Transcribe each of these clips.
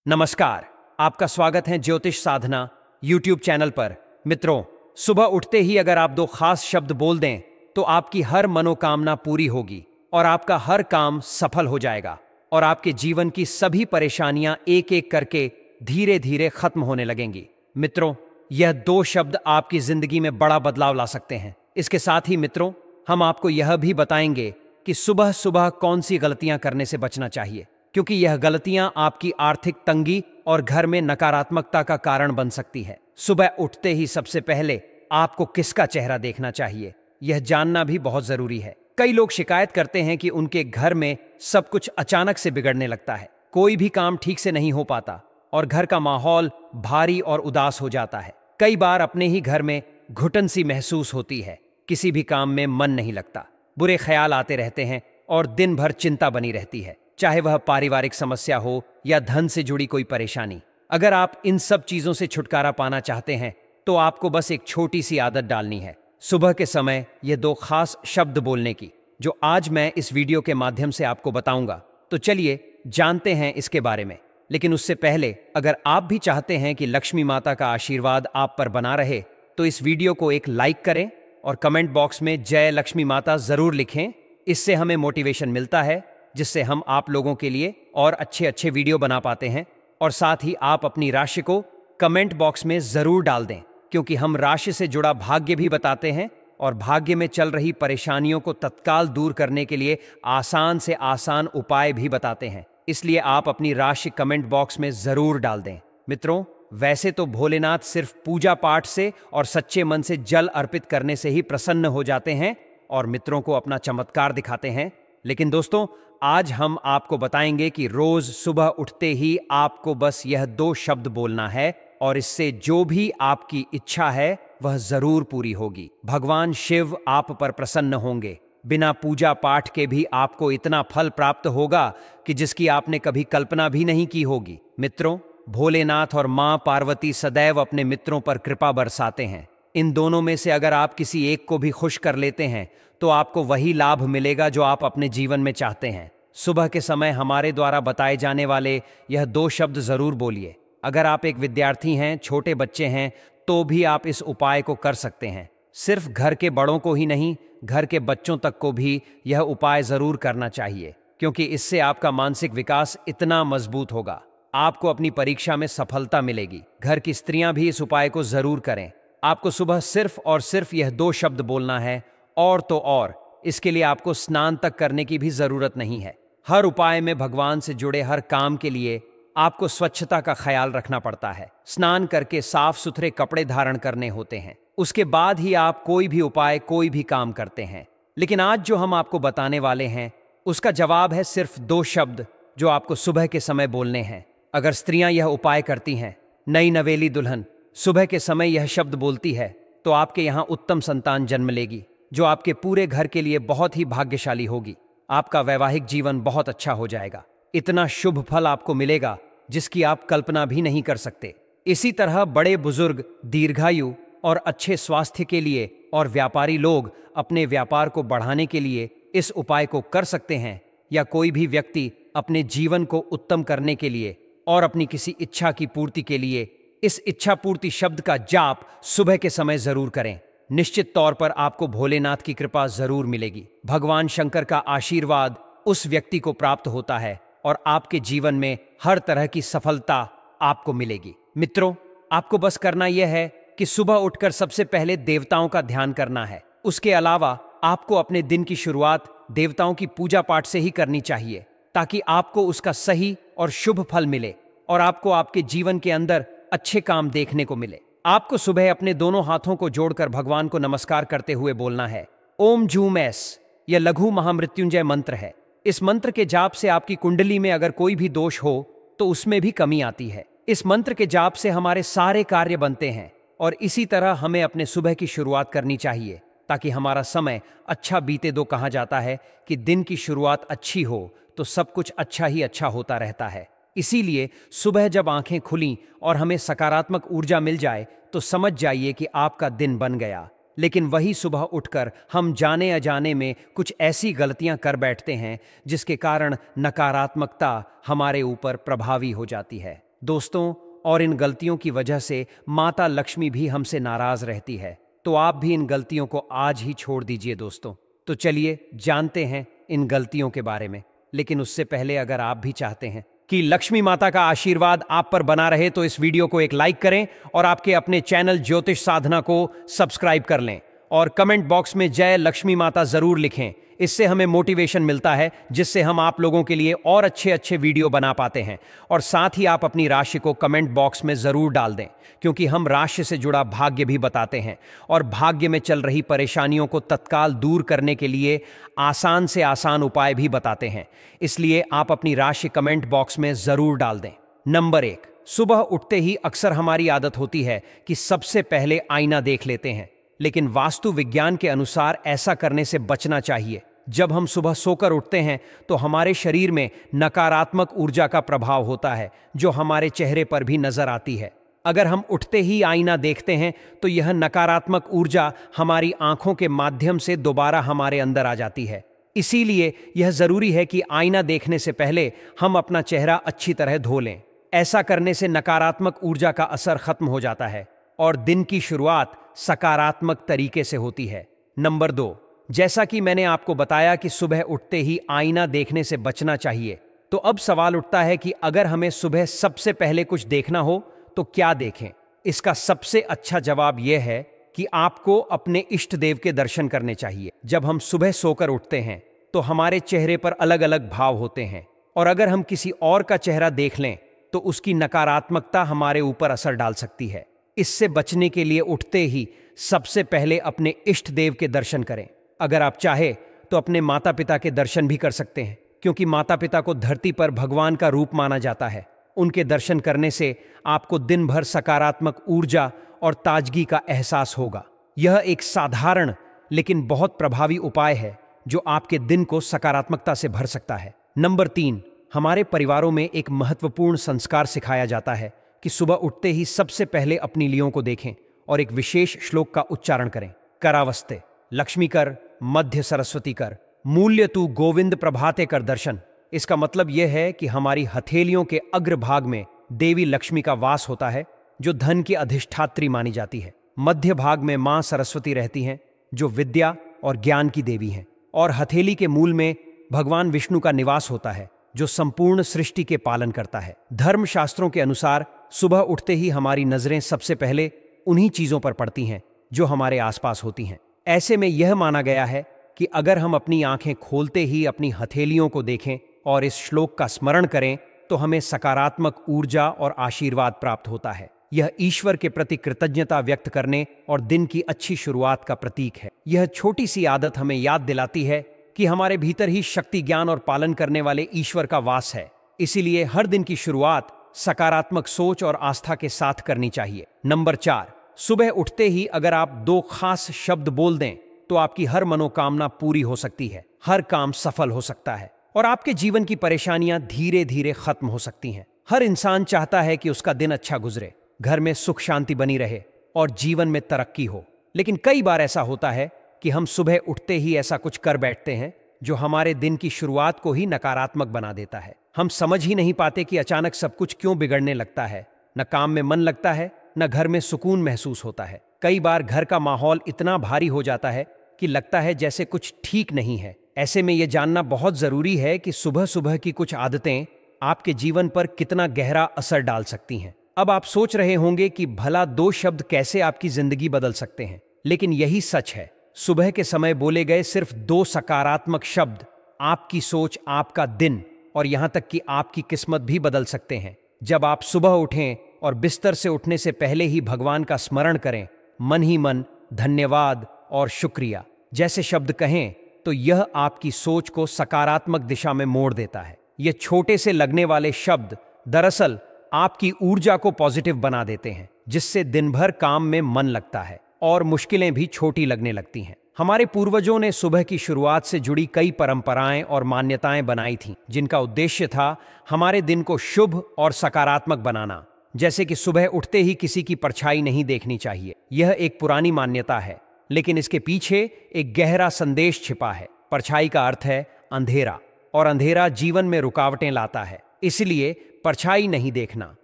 नमस्कार, आपका स्वागत है ज्योतिष साधना यूट्यूब चैनल पर। मित्रों, सुबह उठते ही अगर आप दो खास शब्द बोल दें तो आपकी हर मनोकामना पूरी होगी और आपका हर काम सफल हो जाएगा और आपके जीवन की सभी परेशानियां एक एक करके धीरे धीरे खत्म होने लगेंगी। मित्रों, यह दो शब्द आपकी जिंदगी में बड़ा बदलाव ला सकते हैं। इसके साथ ही मित्रों, हम आपको यह भी बताएंगे कि सुबह सुबह कौन सी गलतियां करने से बचना चाहिए, क्योंकि यह गलतियां आपकी आर्थिक तंगी और घर में नकारात्मकता का कारण बन सकती है। सुबह उठते ही सबसे पहले आपको किसका चेहरा देखना चाहिए, यह जानना भी बहुत जरूरी है। कई लोग शिकायत करते हैं कि उनके घर में सब कुछ अचानक से बिगड़ने लगता है, कोई भी काम ठीक से नहीं हो पाता और घर का माहौल भारी और उदास हो जाता है। कई बार अपने ही घर में घुटन सी महसूस होती है, किसी भी काम में मन नहीं लगता, बुरे ख्याल आते रहते हैं और दिन भर चिंता बनी रहती है, चाहे वह पारिवारिक समस्या हो या धन से जुड़ी कोई परेशानी। अगर आप इन सब चीजों से छुटकारा पाना चाहते हैं तो आपको बस एक छोटी सी आदत डालनी है, सुबह के समय ये दो खास शब्द बोलने की, जो आज मैं इस वीडियो के माध्यम से आपको बताऊंगा। तो चलिए जानते हैं इसके बारे में। लेकिन उससे पहले अगर आप भी चाहते हैं कि लक्ष्मी माता का आशीर्वाद आप पर बना रहे तो इस वीडियो को एक लाइक करें और कमेंट बॉक्स में जय लक्ष्मी माता जरूर लिखें। इससे हमें मोटिवेशन मिलता है, जिससे हम आप लोगों के लिए और अच्छे अच्छे वीडियो बना पाते हैं। और साथ ही आप अपनी राशि को कमेंट बॉक्स में जरूर डाल दें, क्योंकि हम राशि से जुड़ा भाग्य भी बताते हैं और भाग्य में चल रही परेशानियों को तत्काल दूर करने के लिए आसान से आसान उपाय भी बताते हैं। इसलिए आप अपनी राशि कमेंट बॉक्स में जरूर डाल दें। मित्रों, वैसे तो भोलेनाथ सिर्फ पूजा पाठ से और सच्चे मन से जल अर्पित करने से ही प्रसन्न हो जाते हैं और मित्रों को अपना चमत्कार दिखाते हैं। लेकिन दोस्तों, आज हम आपको बताएंगे कि रोज सुबह उठते ही आपको बस यह दो शब्द बोलना है और इससे जो भी आपकी इच्छा है वह जरूर पूरी होगी। भगवान शिव आप पर प्रसन्न होंगे। बिना पूजा पाठ के भी आपको इतना फल प्राप्त होगा कि जिसकी आपने कभी कल्पना भी नहीं की होगी। मित्रों, भोलेनाथ और मां पार्वती सदैव अपने मित्रों पर कृपा बरसाते हैं। इन दोनों में से अगर आप किसी एक को भी खुश कर लेते हैं तो आपको वही लाभ मिलेगा जो आप अपने जीवन में चाहते हैं। सुबह के समय हमारे द्वारा बताए जाने वाले यह दो शब्द जरूर बोलिए। अगर आप एक विद्यार्थी हैं, छोटे बच्चे हैं, तो भी आप इस उपाय को कर सकते हैं। सिर्फ घर के बड़ों को ही नहीं, घर के बच्चों तक को भी यह उपाय जरूर करना चाहिए, क्योंकि इससे आपका मानसिक विकास इतना मजबूत होगा, आपको अपनी परीक्षा में सफलता मिलेगी। घर की स्त्रियां भी इस उपाय को जरूर करें। आपको सुबह सिर्फ और सिर्फ यह दो शब्द बोलना है, और तो और इसके लिए आपको स्नान तक करने की भी जरूरत नहीं है। हर उपाय में भगवान से जुड़े हर काम के लिए आपको स्वच्छता का ख्याल रखना पड़ता है। स्नान करके साफ सुथरे कपड़े धारण करने होते हैं, उसके बाद ही आप कोई भी उपाय, कोई भी काम करते हैं। लेकिन आज जो हम आपको बताने वाले हैं उसका जवाब है सिर्फ दो शब्द जो आपको सुबह के समय बोलने हैं। अगर स्त्रियां यह उपाय करती हैं, नई नवेली दुल्हन सुबह के समय यह शब्द बोलती है, तो आपके यहां उत्तम संतान जन्म लेगी, जो आपके पूरे घर के लिए बहुत ही भाग्यशाली होगी। आपका वैवाहिक जीवन बहुत अच्छा हो जाएगा। इतना शुभ फल आपको मिलेगा जिसकी आप कल्पना भी नहीं कर सकते। इसी तरह बड़े बुजुर्ग दीर्घायु और अच्छे स्वास्थ्य के लिए और व्यापारी लोग अपने व्यापार को बढ़ाने के लिए इस उपाय को कर सकते हैं, या कोई भी व्यक्ति अपने जीवन को उत्तम करने के लिए और अपनी किसी इच्छा की पूर्ति के लिए इस इच्छा पूर्ति शब्द का जाप सुबह के समय जरूर करें। निश्चित तौर पर आपको भोलेनाथ की कृपा जरूर मिलेगी। भगवान शंकर का आशीर्वाद उस व्यक्ति को प्राप्त होता है और आपके जीवन में हर तरह की सफलता आपको मिलेगी। मित्रों, आपको बस करना यह है कि सुबह उठकर सबसे पहले देवताओं का ध्यान करना है। उसके अलावा आपको अपने दिन की शुरुआत देवताओं की पूजा पाठ से ही करनी चाहिए, ताकि आपको उसका सही और शुभ फल मिले और आपको आपके जीवन के अंदर अच्छे काम देखने को मिले। आपको सुबह अपने दोनों हाथों को जोड़कर भगवान को नमस्कार करते हुए बोलना है ओम झूम एस। यह लघु महामृत्युंजय मंत्र है। इस मंत्र के जाप से आपकी कुंडली में अगर कोई भी दोष हो तो उसमें भी कमी आती है। इस मंत्र के जाप से हमारे सारे कार्य बनते हैं और इसी तरह हमें अपने सुबह की शुरुआत करनी चाहिए, ताकि हमारा समय अच्छा बीते। दो कहा जाता है कि दिन की शुरुआत अच्छी हो तो सब कुछ अच्छा ही अच्छा होता रहता है। इसीलिए सुबह जब आंखें खुलीं और हमें सकारात्मक ऊर्जा मिल जाए तो समझ जाइए कि आपका दिन बन गया। लेकिन वही सुबह उठकर हम जाने अजाने में कुछ ऐसी गलतियां कर बैठते हैं जिसके कारण नकारात्मकता हमारे ऊपर प्रभावी हो जाती है। दोस्तों, और इन गलतियों की वजह से माता लक्ष्मी भी हमसे नाराज रहती है। तो आप भी इन गलतियों को आज ही छोड़ दीजिए दोस्तों। तो चलिए जानते हैं इन गलतियों के बारे में। लेकिन उससे पहले अगर आप भी चाहते हैं कि लक्ष्मी माता का आशीर्वाद आप पर बना रहे तो इस वीडियो को एक लाइक करें और आपके अपने चैनल ज्योतिष साधना को सब्सक्राइब कर लें और कमेंट बॉक्स में जय लक्ष्मी माता जरूर लिखें। इससे हमें मोटिवेशन मिलता है, जिससे हम आप लोगों के लिए और अच्छे अच्छे वीडियो बना पाते हैं। और साथ ही आप अपनी राशि को कमेंट बॉक्स में जरूर डाल दें, क्योंकि हम राशि से जुड़ा भाग्य भी बताते हैं और भाग्य में चल रही परेशानियों को तत्काल दूर करने के लिए आसान से आसान उपाय भी बताते हैं। इसलिए आप अपनी राशि कमेंट बॉक्स में जरूर डाल दें। नंबर 1, सुबह उठते ही अक्सर हमारी आदत होती है कि सबसे पहले आईना देख लेते हैं। लेकिन वास्तु विज्ञान के अनुसार ऐसा करने से बचना चाहिए। जब हम सुबह सोकर उठते हैं तो हमारे शरीर में नकारात्मक ऊर्जा का प्रभाव होता है, जो हमारे चेहरे पर भी नजर आती है। अगर हम उठते ही आईना देखते हैं तो यह नकारात्मक ऊर्जा हमारी आंखों के माध्यम से दोबारा हमारे अंदर आ जाती है। इसीलिए यह जरूरी है कि आईना देखने से पहले हम अपना चेहरा अच्छी तरह धो लें। ऐसा करने से नकारात्मक ऊर्जा का असर खत्म हो जाता है और दिन की शुरुआत सकारात्मक तरीके से होती है। नंबर 2, जैसा कि मैंने आपको बताया कि सुबह उठते ही आईना देखने से बचना चाहिए, तो अब सवाल उठता है कि अगर हमें सुबह सबसे पहले कुछ देखना हो तो क्या देखें। इसका सबसे अच्छा जवाब यह है कि आपको अपने इष्ट देव के दर्शन करने चाहिए। जब हम सुबह सोकर उठते हैं तो हमारे चेहरे पर अलग अलग भाव होते हैं, और अगर हम किसी और का चेहरा देख लें तो उसकी नकारात्मकता हमारे ऊपर असर डाल सकती है। इससे बचने के लिए उठते ही सबसे पहले अपने इष्ट देव के दर्शन करें। अगर आप चाहे तो अपने माता पिता के दर्शन भी कर सकते हैं, क्योंकि माता पिता को धरती पर भगवान का रूप माना जाता है। उनके दर्शन करने से आपको दिन भर सकारात्मक ऊर्जा और ताजगी का एहसास होगा। यह एक साधारण लेकिन बहुत प्रभावी उपाय है जो आपके दिन को सकारात्मकता से भर सकता है। नंबर 3, हमारे परिवारों में एक महत्वपूर्ण संस्कार सिखाया जाता है कि सुबह उठते ही सबसे पहले अपनी लीओं को देखें और एक विशेष श्लोक का उच्चारण करें। करावस्ते लक्ष्मी कर, मध्य सरस्वती कर, मूल्य तू गोविंद प्रभाते कर दर्शन। इसका मतलब यह है कि हमारी हथेलियों के अग्रभाग में देवी लक्ष्मी का वास होता है, जो धन की अधिष्ठात्री मानी जाती है। मध्य भाग में मां सरस्वती रहती हैं, जो विद्या और ज्ञान की देवी हैं, और हथेली के मूल में भगवान विष्णु का निवास होता है, जो संपूर्ण सृष्टि के पालन करता है। धर्मशास्त्रों के अनुसार सुबह उठते ही हमारी नजरें सबसे पहले उन्हीं चीजों पर पड़ती हैं जो हमारे आसपास होती हैं। ऐसे में यह माना गया है कि अगर हम अपनी आंखें खोलते ही अपनी हथेलियों को देखें और इस श्लोक का स्मरण करें तो हमें सकारात्मक ऊर्जा और आशीर्वाद प्राप्त होता है। यह ईश्वर के प्रति कृतज्ञता व्यक्त करने और दिन की अच्छी शुरुआत का प्रतीक है। यह छोटी सी आदत हमें याद दिलाती है कि हमारे भीतर ही शक्ति, ज्ञान और पालन करने वाले ईश्वर का वास है। इसीलिए हर दिन की शुरुआत सकारात्मक सोच और आस्था के साथ करनी चाहिए। नंबर 4, सुबह उठते ही अगर आप 2 खास शब्द बोल दें तो आपकी हर मनोकामना पूरी हो सकती है, हर काम सफल हो सकता है और आपके जीवन की परेशानियां धीरे धीरे खत्म हो सकती हैं। हर इंसान चाहता है कि उसका दिन अच्छा गुजरे, घर में सुख शांति बनी रहे और जीवन में तरक्की हो। लेकिन कई बार ऐसा होता है कि हम सुबह उठते ही ऐसा कुछ कर बैठते हैं जो हमारे दिन की शुरुआत को ही नकारात्मक बना देता है। हम समझ ही नहीं पाते कि अचानक सब कुछ क्यों बिगड़ने लगता है। न काम में मन लगता है, न घर में सुकून महसूस होता है। कई बार घर का माहौल इतना भारी हो जाता है कि लगता है जैसे कुछ ठीक नहीं है। ऐसे में यह जानना बहुत जरूरी है कि सुबह सुबह की कुछ आदतें आपके जीवन पर कितना गहरा असर डाल सकती हैं। अब आप सोच रहे होंगे कि भला 2 शब्द कैसे आपकी जिंदगी बदल सकते हैं, लेकिन यही सच है। सुबह के समय बोले गए सिर्फ 2 सकारात्मक शब्द आपकी सोच, आपका दिन और यहां तक कि आपकी किस्मत भी बदल सकते हैं। जब आप सुबह उठें और बिस्तर से उठने से पहले ही भगवान का स्मरण करें, मन ही मन धन्यवाद और शुक्रिया जैसे शब्द कहें, तो यह आपकी सोच को सकारात्मक दिशा में मोड़ देता है। ये छोटे से लगने वाले शब्द दरअसल आपकी ऊर्जा को पॉजिटिव बना देते हैं, जिससे दिन भर काम में मन लगता है और मुश्किलें भी छोटी लगने लगती हैं। हमारे पूर्वजों ने सुबह की शुरुआत से जुड़ी कई परंपराएं और मान्यताएं बनाई थीं, जिनका उद्देश्य था हमारे दिन को शुभ और सकारात्मक बनाना। जैसे कि सुबह उठते ही किसी की परछाई नहीं देखनी चाहिए। यह एक पुरानी मान्यता है, लेकिन इसके पीछे एक गहरा संदेश छिपा है। परछाई का अर्थ है अंधेरा, और अंधेरा जीवन में रुकावटें लाता है। इसलिए परछाई नहीं देखना।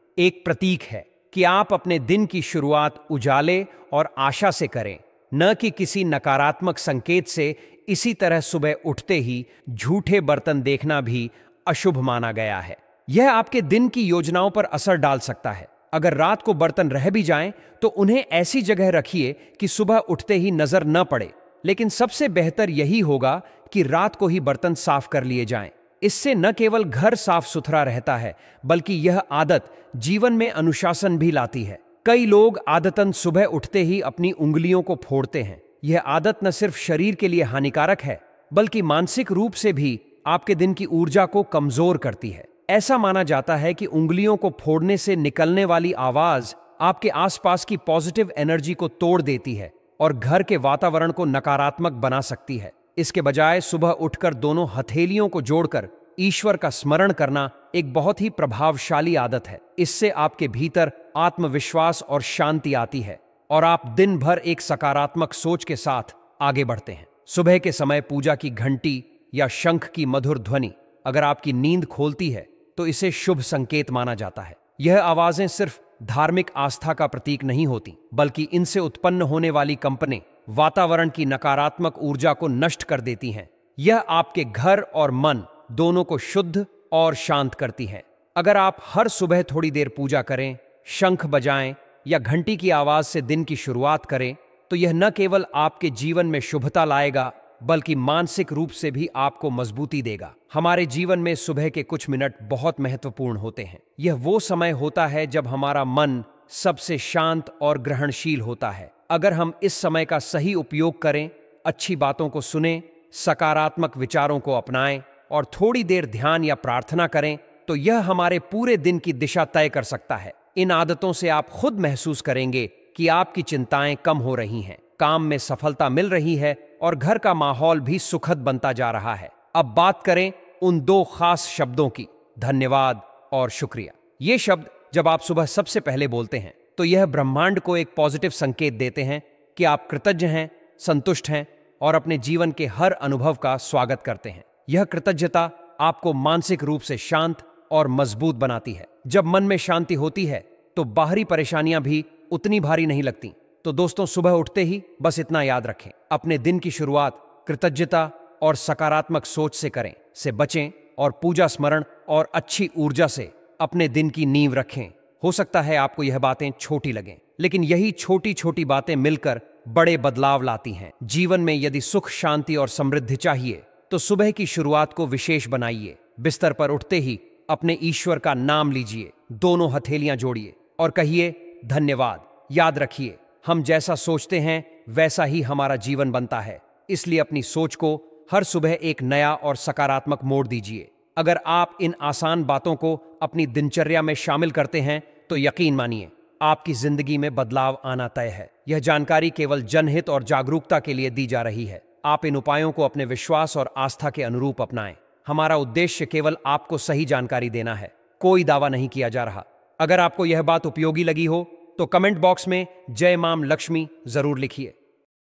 एक प्रतीक है कि आप अपने दिन की शुरुआत उजाले और आशा से करें, न कि किसी नकारात्मक संकेत से। इसी तरह सुबह उठते ही झूठे बर्तन देखना भी अशुभ माना गया है। यह आपके दिन की योजनाओं पर असर डाल सकता है। अगर रात को बर्तन रह भी जाएं, तो उन्हें ऐसी जगह रखिए कि सुबह उठते ही नजर न पड़े। लेकिन सबसे बेहतर यही होगा कि रात को ही बर्तन साफ कर लिए जाएं। इससे न केवल घर साफ सुथरा रहता है, बल्कि यह आदत जीवन में अनुशासन भी लाती है। कई लोग आदतन सुबह उठते ही अपनी उंगलियों को फोड़ते हैं। यह आदत न सिर्फ शरीर के लिए हानिकारक है, बल्कि मानसिक रूप से भी आपके दिन की ऊर्जा को कमजोर करती है। ऐसा माना जाता है कि उंगलियों को फोड़ने से निकलने वाली आवाज आपके आसपास की पॉजिटिव एनर्जी को तोड़ देती है और घर के वातावरण को नकारात्मक बना सकती है। इसके बजाय सुबह उठकर दोनों हथेलियों को जोड़कर ईश्वर का स्मरण करना एक बहुत ही प्रभावशाली आदत है। इससे आपके भीतर आत्मविश्वास और शांति आती है और आप दिन भर एक सकारात्मक सोच के साथ आगे बढ़ते हैं। सुबह के समय पूजा की घंटी या शंख की मधुर ध्वनि अगर आपकी नींद खोलती है, तो इसे शुभ संकेत माना जाता है। यह आवाजें सिर्फ धार्मिक आस्था का प्रतीक नहीं होती, बल्कि इनसे उत्पन्न होने वाली कंपनें वातावरण की नकारात्मक ऊर्जा को नष्ट कर देती हैं। यह आपके घर और मन दोनों को शुद्ध और शांत करती है। अगर आप हर सुबह थोड़ी देर पूजा करें, शंख बजाएं या घंटी की आवाज से दिन की शुरुआत करें, तो यह न केवल आपके जीवन में शुभता लाएगा, बल्कि मानसिक रूप से भी आपको मजबूती देगा। हमारे जीवन में सुबह के कुछ मिनट बहुत महत्वपूर्ण होते हैं। यह वो समय होता है जब हमारा मन सबसे शांत और ग्रहणशील होता है। अगर हम इस समय का सही उपयोग करें, अच्छी बातों को सुनें, सकारात्मक विचारों को अपनाएं और थोड़ी देर ध्यान या प्रार्थना करें, तो यह हमारे पूरे दिन की दिशा तय कर सकता है। इन आदतों से आप खुद महसूस करेंगे कि आपकी चिंताएं कम हो रही हैं, काम में सफलता मिल रही है और घर का माहौल भी सुखद बनता जा रहा है। अब बात करें उन दो खास शब्दों की, धन्यवाद और शुक्रिया। ये शब्द जब आप सुबह सबसे पहले बोलते हैं, तो यह ब्रह्मांड को एक पॉजिटिव संकेत देते हैं कि आप कृतज्ञ हैं, संतुष्ट हैं और अपने जीवन के हर अनुभव का स्वागत करते हैं। यह कृतज्ञता आपको मानसिक रूप से शांत और मजबूत बनाती है। जब मन में शांति होती है, तो बाहरी परेशानियां भी उतनी भारी नहीं लगती। तो दोस्तों, सुबह उठते ही बस इतना याद रखें, अपने दिन की शुरुआत कृतज्ञता और सकारात्मक सोच से करें, से बचें और पूजा, स्मरण और अच्छी ऊर्जा से अपने दिन की नींव रखें। हो सकता है आपको यह बातें छोटी लगें, लेकिन यही छोटी छोटी बातें मिलकर बड़े बदलाव लाती हैं। जीवन में यदि सुख, शांति और समृद्धि चाहिए, तो सुबह की शुरुआत को विशेष बनाइए। बिस्तर पर उठते ही अपने ईश्वर का नाम लीजिए, दोनों हथेलियां जोड़िए और कहिए धन्यवाद। याद रखिए, हम जैसा सोचते हैं वैसा ही हमारा जीवन बनता है। इसलिए अपनी सोच को हर सुबह एक नया और सकारात्मक मोड़ दीजिए। अगर आप इन आसान बातों को अपनी दिनचर्या में शामिल करते हैं, तो यकीन मानिए आपकी जिंदगी में बदलाव आना तय है। यह जानकारी केवल जनहित और जागरूकता के लिए दी जा रही है। आप इन उपायों को अपने विश्वास और आस्था के अनुरूप अपनाएं। हमारा उद्देश्य केवल आपको सही जानकारी देना है, कोई दावा नहीं किया जा रहा। अगर आपको यह बात उपयोगी लगी हो, तो कमेंट बॉक्स में जय मां लक्ष्मी जरूर लिखिए।